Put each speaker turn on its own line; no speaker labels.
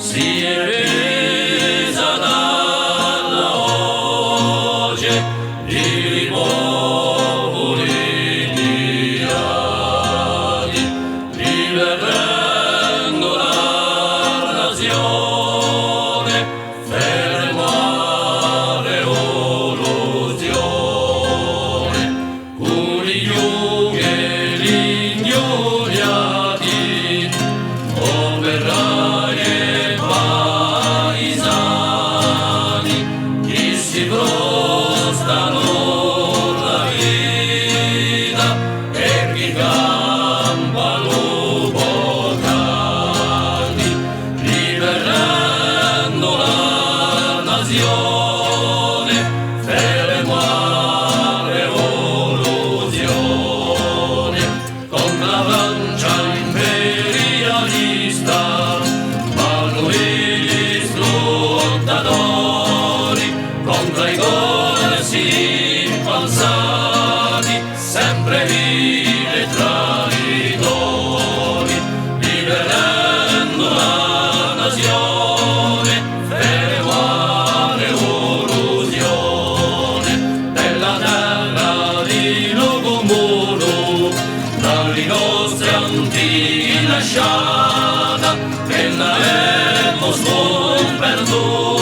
si è resa dalla voce di popoli indiani, riverendo la nazione, fermare l'illusione, unigliughi e l'ignorati, operai e paesani, che si prostano la vita e che campano poc'anni, riverendo la nazione, fermare l'illusione, con la lancia imperialista vanno gli sfruttatori, contro i corsi impalsati, sempre vivi e traditori, liberando la nazione, fermare l'illusione della terra di Lugumuru, dalle nostre antichi lasciata, che l'avemo sperduta.